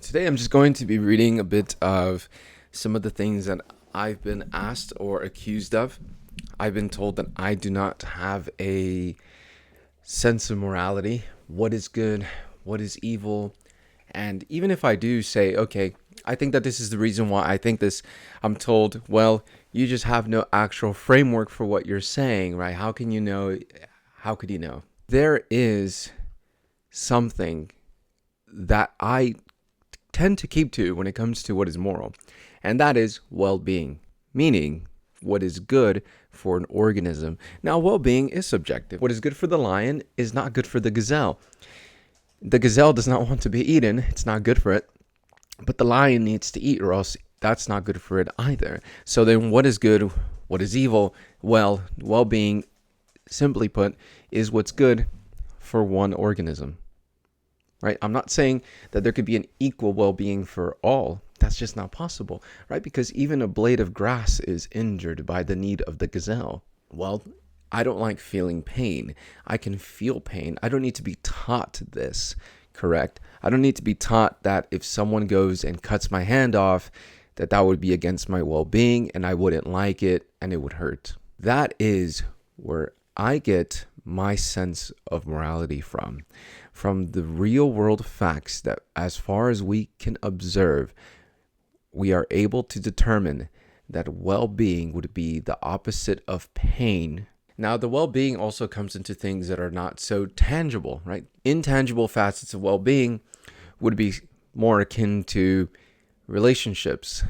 Today I'm just going to be reading a bit of some of the things that I've been asked or accused of. I've been told that I do not have a sense of morality, what is good, what is evil. And even if I do say, okay, I think that this is the reason why I think this, I'm told, well, you just have no actual framework for what you're saying, right? How can you know? How could you know? There is something that I tend to keep to when it comes to what is moral, and that is well-being, meaning what is good for an organism. Now, well-being is subjective. What is good for the lion is not good for the gazelle. The gazelle does not want to be eaten. It's not good for it. But the lion needs to eat, or else that's not good for it either. So then what is good? What is evil? Well, well-being, simply put, is what's good for one organism. Right? I'm not saying that there could be an equal well-being for all. That's just not possible, right? Because even a blade of grass is injured by the need of the gazelle. Well, I don't like feeling pain. I can feel pain. I don't need to be taught this, correct? I don't need to be taught that if someone goes and cuts my hand off, that would be against my well-being and I wouldn't like it and it would hurt. That is where I get my sense of morality from the real world facts that, as far as we can observe, we are able to determine that well-being would be the opposite of pain. Now, the well-being also comes into things that are not so tangible, right? Intangible facets of well-being would be more akin to relationships,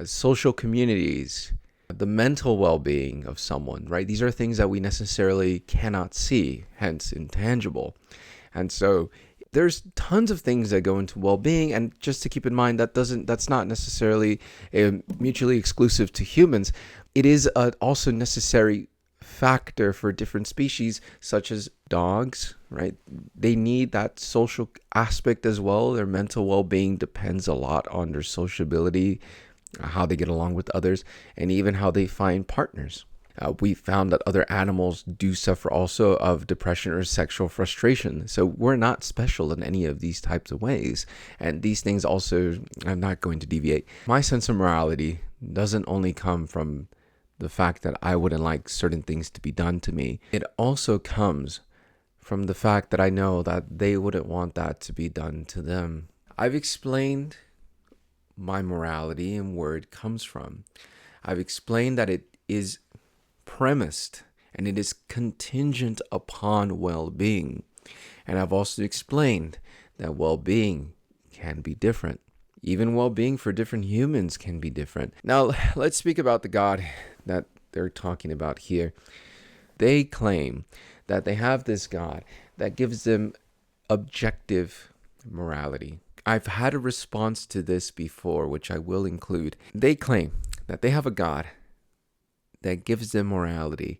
social communities, the mental well-being of someone, right? These are things that we necessarily cannot see, hence intangible. And so there's tons of things that go into well-being, and just to keep in mind that's not necessarily mutually exclusive to humans. It is also necessary factor for different species, such as dogs, right? They need that social aspect as well. Their mental well-being depends a lot on their sociability, how they get along with others, and even how they find partners. We found that other animals do suffer also of depression or sexual frustration. So we're not special in any of these types of ways. And these things also, I'm not going to deviate. My sense of morality doesn't only come from the fact that I wouldn't like certain things to be done to me. It also comes from the fact that I know that they wouldn't want that to be done to them. I've explained my morality and where it comes from. I've explained that it is premised and it is contingent upon well-being. And I've also explained that well-being can be different. Even well-being for different humans can be different. Now, let's speak about the God that they're talking about here. They claim that they have this God that gives them objective morality. I've had a response to this before, which I will include. They claim that they have a God that gives them morality,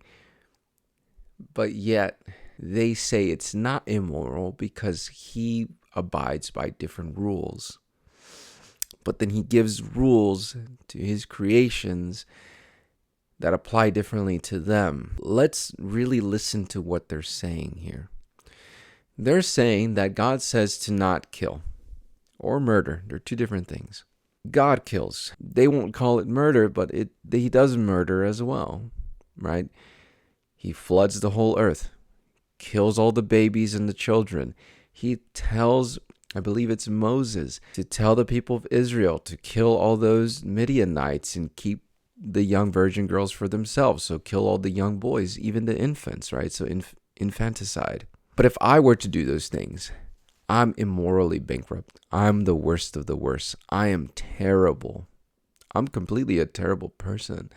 but yet they say it's not immoral because he abides by different rules. But then he gives rules to his creations that apply differently to them. Let's really listen to what they're saying here. They're saying that God says to not kill or murder. They're two different things. God kills. They won't call it murder, but he does murder as well, right? He floods the whole earth, kills all the babies and the children. He tells, I believe it's Moses, to tell the people of Israel to kill all those Midianites and keep the young virgin girls for themselves. So kill all the young boys, even the infants, right? So infanticide. But if I were to do those things, I'm immorally bankrupt. I'm the worst of the worst. I am terrible. I'm completely a terrible person.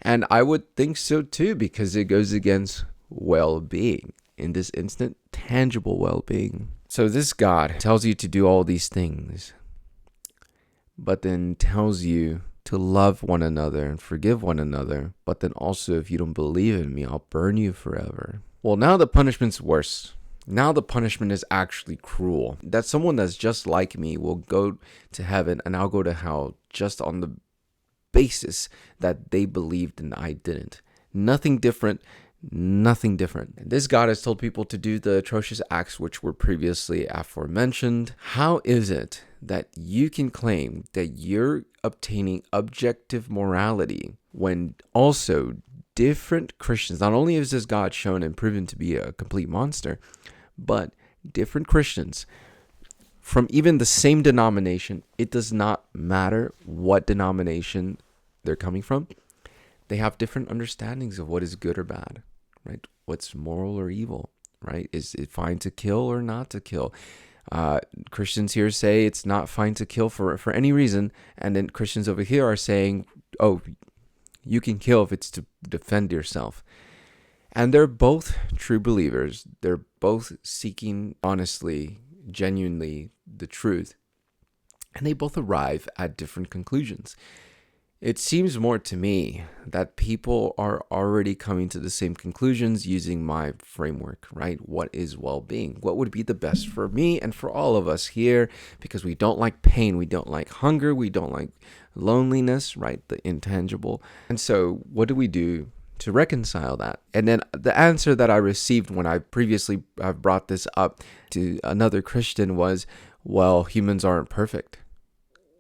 And I would think so too, because it goes against well-being. In this instant, tangible well-being. So this God tells you to do all these things, but then tells you to love one another and forgive one another. But then also, if you don't believe in me, I'll burn you forever. Well, now the punishment's worse. Now the punishment is actually cruel. That someone that's just like me will go to heaven and I'll go to hell just on the basis that they believed and I didn't. Nothing different. This God has told people to do the atrocious acts which were previously aforementioned. How is it that you can claim that you're obtaining objective morality when also different Christians, not only is this God shown and proven to be a complete monster, but different Christians from even the same denomination, it does not matter what denomination they're coming from, they have different understandings of what is good or bad, right? What's moral or evil, right? Is it fine to kill or not to kill? Christians here say it's not fine to kill for any reason, and then Christians over here are saying, oh, you can kill if it's to defend yourself. And they're both true believers. They're both seeking honestly, genuinely the truth, and they both arrive at different conclusions. It seems more to me that people are already coming to the same conclusions using my framework, right? What is well-being? What would be the best for me and for all of us here? Because we don't like pain, we don't like hunger, we don't like loneliness, right? The intangible. And so what do we do to reconcile that? And then the answer that I received when I previously brought this up to another Christian was, well, humans aren't perfect.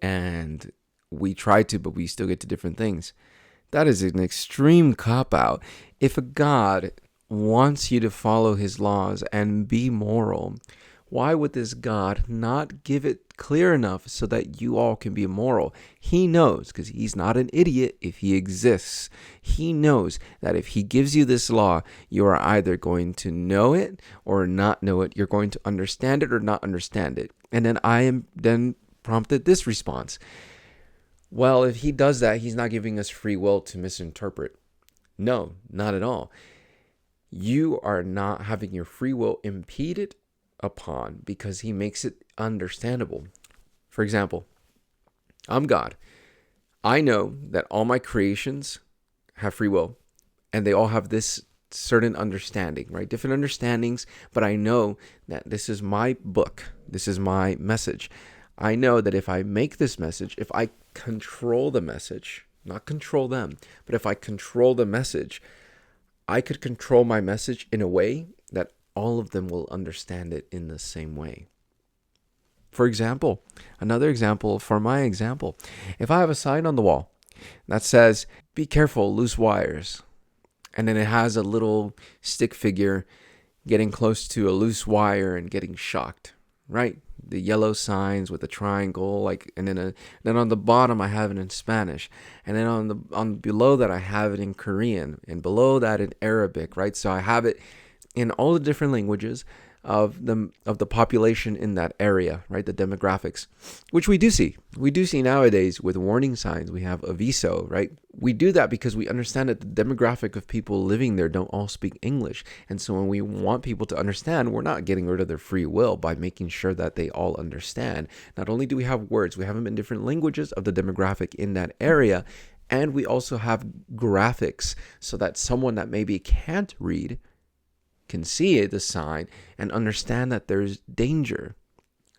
And we try to, but we still get to different things. That is an extreme cop-out. If a God wants you to follow his laws and be moral, why would this God not give it clear enough so that you all can be moral? He knows, because he's not an idiot if he exists. He knows that if he gives you this law, you are either going to know it or not know it. You're going to understand it or not understand it. And then I am then prompted this response. Well, if he does that, he's not giving us free will to misinterpret. No, not at all. You are not having your free will impeded upon because he makes it understandable. For example, I'm God. I know that all my creations have free will, and they all have this certain understanding, right? Different understandings, but I know that this is my book. This is my message. I know that if I make this message, if I control the message, not control them, but if I control the message, I could control my message in a way that all of them will understand it in the same way. For example, another example for my example, if I have a sign on the wall that says, be careful, loose wires, and then it has a little stick figure getting close to a loose wire and getting shocked, right? The yellow signs with a triangle, and then on the bottom I have it in Spanish, and then on below that I have it in Korean, and below that in Arabic, right? So I have it in all the different languages of the population in that area, right? The demographics, which we do see nowadays with warning signs. We have aviso, right? We do that because we understand that the demographic of people living there don't all speak English. And so when we want people to understand, we're not getting rid of their free will by making sure that they all understand. Not only do we have words, we have them in different languages of the demographic in that area, and we also have graphics so that someone that maybe can't read can see the sign and understand that there's danger,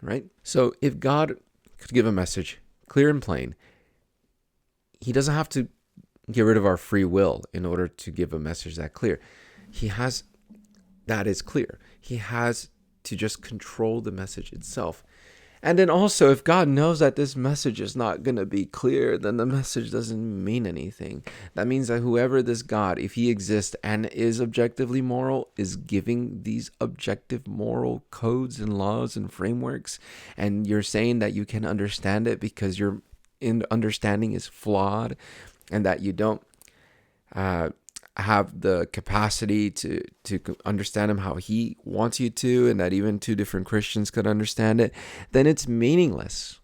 right? So if God could give a message clear and plain, he doesn't have to get rid of our free will in order to give a message that clear. That is clear. He has to just control the message itself. And then also, if God knows that this message is not going to be clear, then the message doesn't mean anything. That means that whoever this God, if he exists and is objectively moral, is giving these objective moral codes and laws and frameworks, and you're saying that you can understand it because your understanding is flawed and that you don't have the capacity to understand him how he wants you to, and that even two different Christians could understand it, then it's meaningless.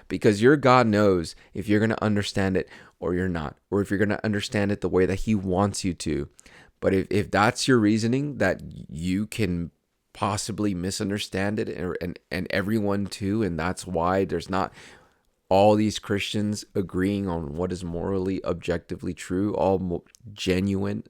Because your God knows if you're going to understand it or you're not, or if you're going to understand it the way that he wants you to. But if that's your reasoning, that you can possibly misunderstand it and everyone too, and that's why there's not all these Christians agreeing on what is morally, objectively true, all genuine,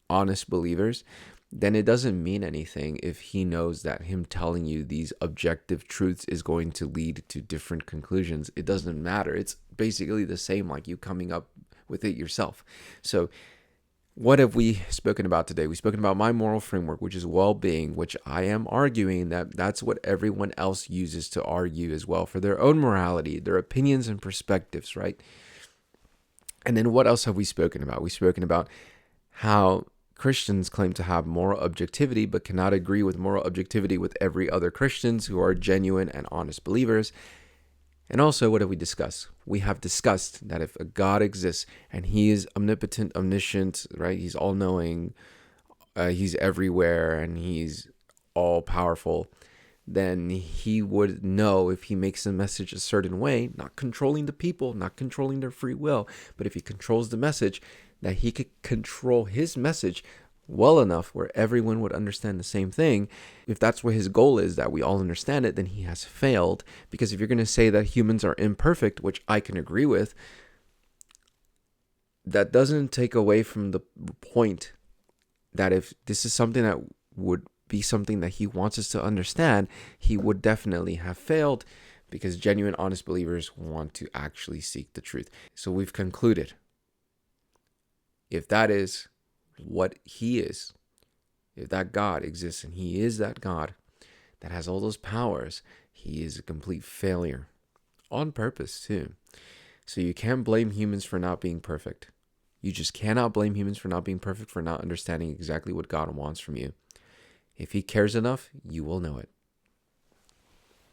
honest believers, then it doesn't mean anything if he knows that him telling you these objective truths is going to lead to different conclusions. It doesn't matter. It's basically the same like you coming up with it yourself. So What have we spoken about today? We've spoken about my moral framework, which is well-being, which I am arguing that that's what everyone else uses to argue as well for their own morality, their opinions and perspectives, right? And then what else have we spoken about? We've spoken about how Christians claim to have moral objectivity, but cannot agree with moral objectivity with every other Christians who are genuine and honest believers. And also, what have we discussed? We have discussed that if a God exists and he is omnipotent, omniscient, right? He's all-knowing, he's everywhere, and he's all-powerful, then he would know if he makes the message a certain way, not controlling the people, not controlling their free will, but if he controls the message, that he could control his message well enough where everyone would understand the same thing. If that's what his goal is, that we all understand it, then he has failed. Because if you're going to say that humans are imperfect, which I can agree with, that doesn't take away from the point that if this is something that would be something that he wants us to understand, he would definitely have failed, because genuine, honest believers want to actually seek the truth. So we've concluded, if that is what he is, if that God exists and he is that God that has all those powers, he is a complete failure on purpose too. So you can't blame humans for not being perfect. You just cannot blame humans for not being perfect, for not understanding exactly what God wants from you. If he cares enough, you will know it.